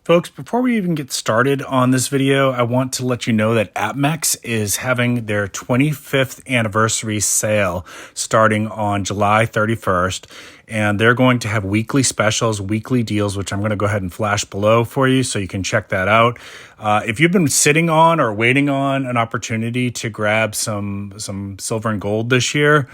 Folks, before we even get started on this video, I want to let you know that Apmex is having their 25th anniversary sale starting on July 31st. And they're going to have weekly specials, weekly deals, which I'm going to go ahead and flash below for you so you can check that out. If you've been sitting on or waiting on an opportunity to grab some silver and gold this year,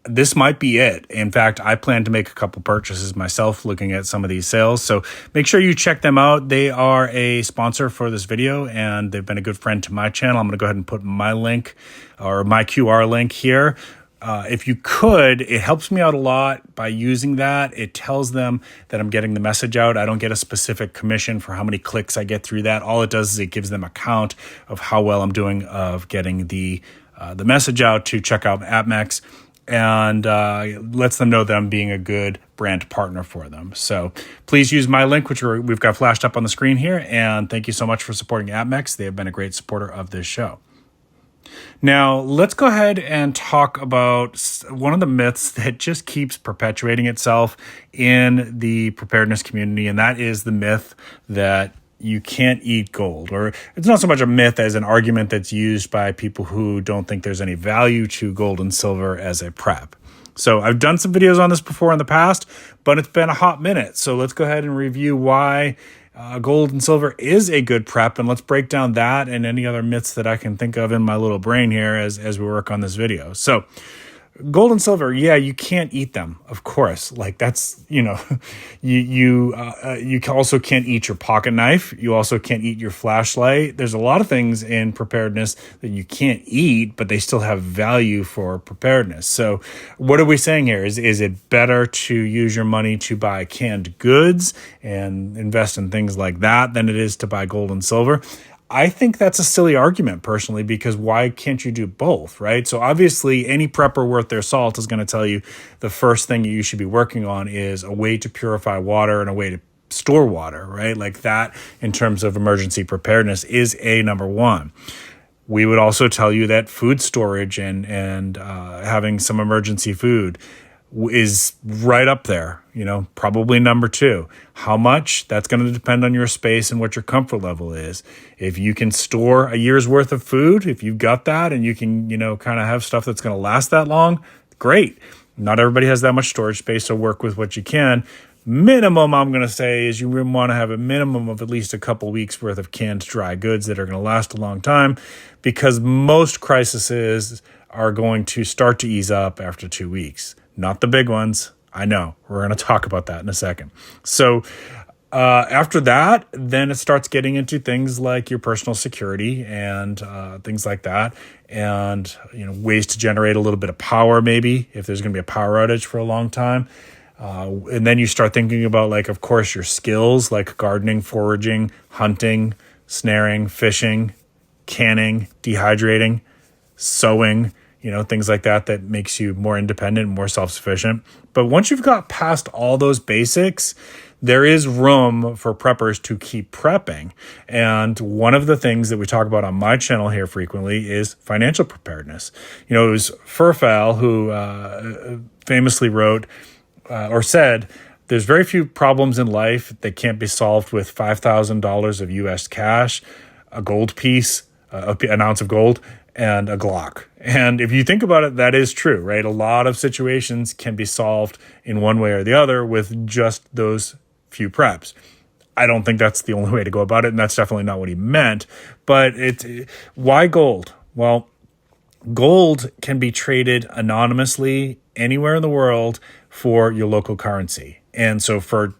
this might be it. In fact, I plan to make a couple purchases myself looking at some of these sales. So make sure you check them out. They are a sponsor for this video and they've been a good friend to my channel. I'm going to go ahead and put my link or my QR link here. If you could, it helps me out a lot by using that. It tells them that I'm getting the message out. I don't get a specific commission for how many clicks I get through that. All it does is it gives them a count of how well I'm doing of getting the message out to check out Apmex, and lets them know that I'm being a good brand partner for them. So please use my link, which we've got flashed up on the screen here. And thank you so much for supporting Apmex. They have been a great supporter of this show. Now, let's go ahead and talk about one of the myths that just keeps perpetuating itself in the preparedness community, and that is the myth that you can't eat gold. Or it's not so much a myth as an argument that's used by people who don't think there's any value to gold and silver as a prep. So I've done some videos on this before in the past, but it's been a hot minute. So let's go ahead and review why gold and silver is a good prep, and let's break down that and any other myths that I can think of in my little brain here as we work on this video. So gold and silver, yeah, you can't eat them, of course. Like that's, you also can't eat your pocket knife. You also can't eat your flashlight. There's a lot of things in preparedness that you can't eat, but they still have value for preparedness. So what are we saying here? Is it better to use your money to buy canned goods and invest in things like that than it is to buy gold and silver? I think that's a silly argument personally, because why can't you do both, right? So obviously any prepper worth their salt is going to tell you the first thing you should be working on is a way to purify water and a way to store water, right? Like that in terms of emergency preparedness is number one. We would also tell you that food storage and having some emergency food is right up there, probably number two. How much? That's going to depend on your space and what your comfort level is. If you can store a year's worth of food, if you've got that and you can, kind of have stuff that's going to last that long, great. Not everybody has that much storage space, so work with what you can. Minimum, I'm going to say, is you want to have a minimum of at least a couple weeks worth of canned dry goods that are going to last a long time, because most crises are going to start to ease up after 2 weeks. Not the big ones. I know. We're going to talk about that in a second. So after that, then it starts getting into things like your personal security and things like that. And, ways to generate a little bit of power, maybe, if there's going to be a power outage for a long time. And then you start thinking about, of course, your skills like gardening, foraging, hunting, snaring, fishing, canning, dehydrating, sewing, things like that makes you more independent, more self-sufficient. But once you've got past all those basics, there is room for preppers to keep prepping. And one of the things that we talk about on my channel here frequently is financial preparedness. It was Furfal who famously wrote or said, there's very few problems in life that can't be solved with $5,000 of U.S. cash, a gold piece, an ounce of gold, and a Glock. And if you think about it, that is true, right? A lot of situations can be solved in one way or the other with just those few preps. I don't think that's the only way to go about it, and that's definitely not what he meant. But why gold? Well, gold can be traded anonymously anywhere in the world for your local currency. And so for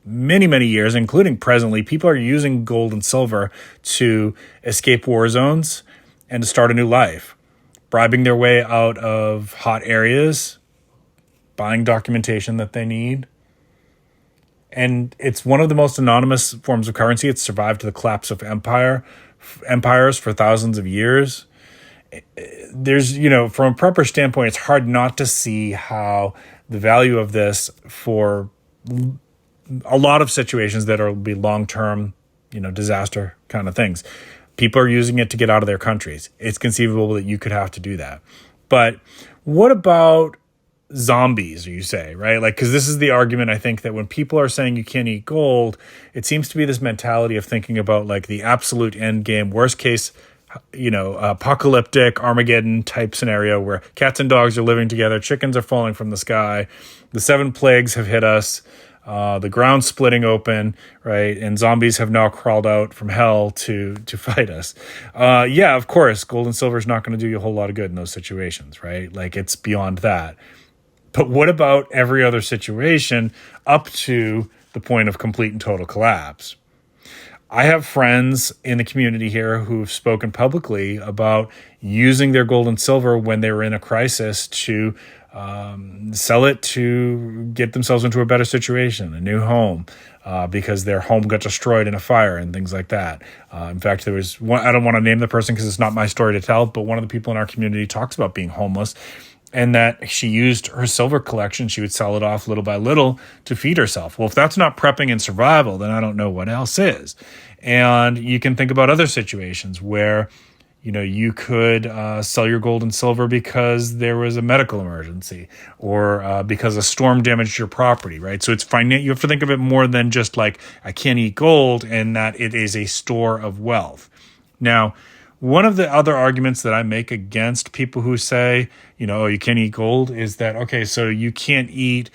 many, many years, including presently, people are using gold and silver to escape war zones and to start a new life, bribing their way out of hot areas, buying documentation that they need. And it's one of the most anonymous forms of currency. It's survived the collapse of empires for thousands of years. There's, from a prepper standpoint, it's hard not to see how the value of this for a lot of situations that will be long-term, disaster kind of things. People are using it to get out of their countries. It's conceivable that you could have to do that. But what about zombies, you say, right? Like, because this is the argument, I think, that when people are saying you can't eat gold, it seems to be this mentality of thinking about like the absolute end game, worst case, apocalyptic Armageddon type scenario where cats and dogs are living together, chickens are falling from the sky, the 7 plagues have hit us, the ground's splitting open, right? And zombies have now crawled out from hell to fight us. Yeah, of course, gold and silver is not going to do you a whole lot of good in those situations, right? Like, it's beyond that. But what about every other situation up to the point of complete and total collapse? I have friends in the community here who've spoken publicly about using their gold and silver when they were in a crisis to sell it to get themselves into a better situation, a new home, because their home got destroyed in a fire and things like that. In fact, there was one, I don't want to name the person because it's not my story to tell, but one of the people in our community talks about being homeless and that she used her silver collection. She would sell it off little by little to feed herself. Well, if that's not prepping and survival, then I don't know what else is. And you can think about other situations where, you could sell your gold and silver because there was a medical emergency or because a storm damaged your property, right? So it's you have to think of it more than just like, I can't eat gold, and that it is a store of wealth. Now, one of the other arguments that I make against people who say, oh, you can't eat gold is that, okay, so you can't eat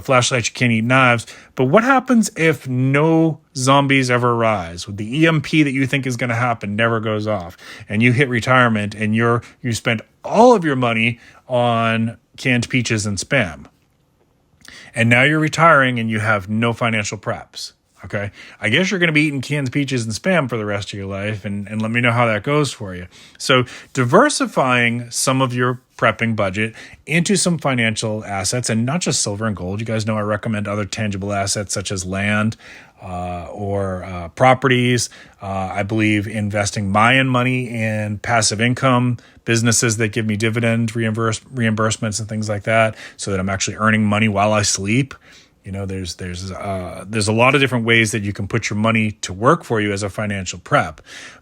flashlights, you can't eat knives. But what happens if no zombies ever rise? The EMP that you think is going to happen never goes off, and you hit retirement and you spent all of your money on canned peaches and Spam. And now you're retiring and you have no financial preps. Okay, I guess you're going to be eating canned peaches and Spam for the rest of your life, and let me know how that goes for you. So diversifying some of your prepping budget into some financial assets, and not just silver and gold. You guys know I recommend other tangible assets such as land or properties. I believe investing my own money in passive income, businesses that give me dividend reimbursements and things like that, so that I'm actually earning money while I sleep. There's a lot of different ways that you can put your money to work for you as a financial prep,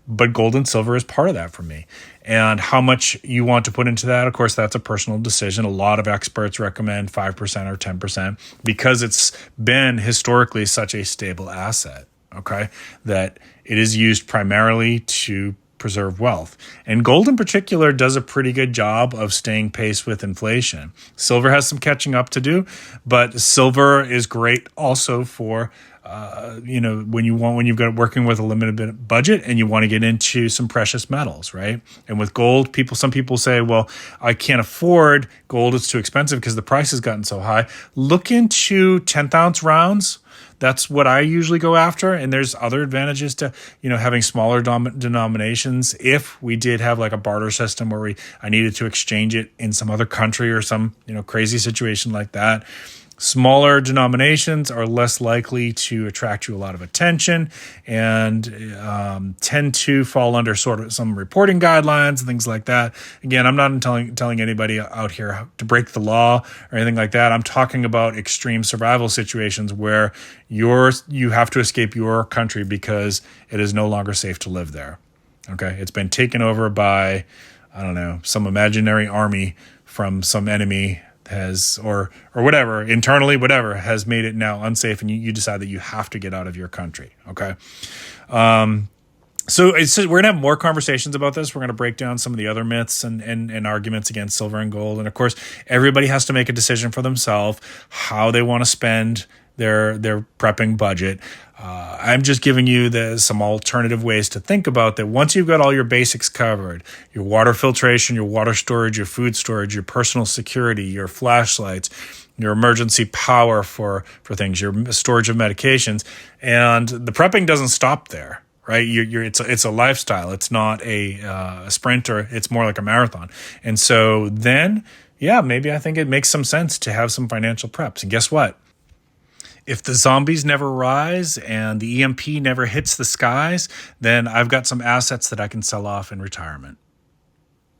but gold and silver is part of that for me. And how much you want to put into that, of course, that's a personal decision. A lot of experts recommend 5% or 10% because it's been historically such a stable asset, okay, that it is used primarily to preserve wealth. And gold in particular does a pretty good job of staying pace with inflation. Silver has some catching up to do, but silver is great also for when you've got working with a limited budget and you want to get into some precious metals, right? And with gold, some people say, well, I can't afford gold, it's too expensive because the price has gotten so high. Look into 10th ounce rounds. That's what I usually go after. And there's other advantages to, having smaller denominations. If we did have like a barter system where I needed to exchange it in some other country or some, crazy situation like that, smaller denominations are less likely to attract you a lot of attention and tend to fall under sort of some reporting guidelines and things like that. Again, I'm not telling anybody out here to break the law or anything like that. I'm talking about extreme survival situations where you have to escape your country because it is no longer safe to live there. Okay, it's been taken over by, I don't know, some imaginary army from some enemy or whatever, internally, whatever, has made it now unsafe, and you decide that you have to get out of your country, okay? So we're going to have more conversations about this. We're going to break down some of the other myths and arguments against silver and gold. And, of course, everybody has to make a decision for themselves how they want to spend their prepping budget. I'm just giving you some alternative ways to think about that. Once you've got all your basics covered, your water filtration, your water storage, your food storage, your personal security, your flashlights, your emergency power for things, your storage of medications, and the prepping doesn't stop there, right? It's a lifestyle. It's not a sprint, or it's more like a marathon. And so then, yeah, maybe I think it makes some sense to have some financial preps. And guess what? If the zombies never rise and the EMP never hits the skies, then I've got some assets that I can sell off in retirement.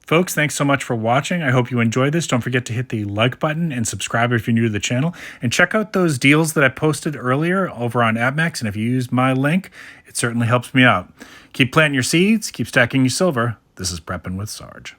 Folks, thanks so much for watching. I hope you enjoyed this. Don't forget to hit the like button and subscribe if you're new to the channel. And check out those deals that I posted earlier over on Apmex. And if you use my link, it certainly helps me out. Keep planting your seeds. Keep stacking your silver. This is Prepping with Sarge.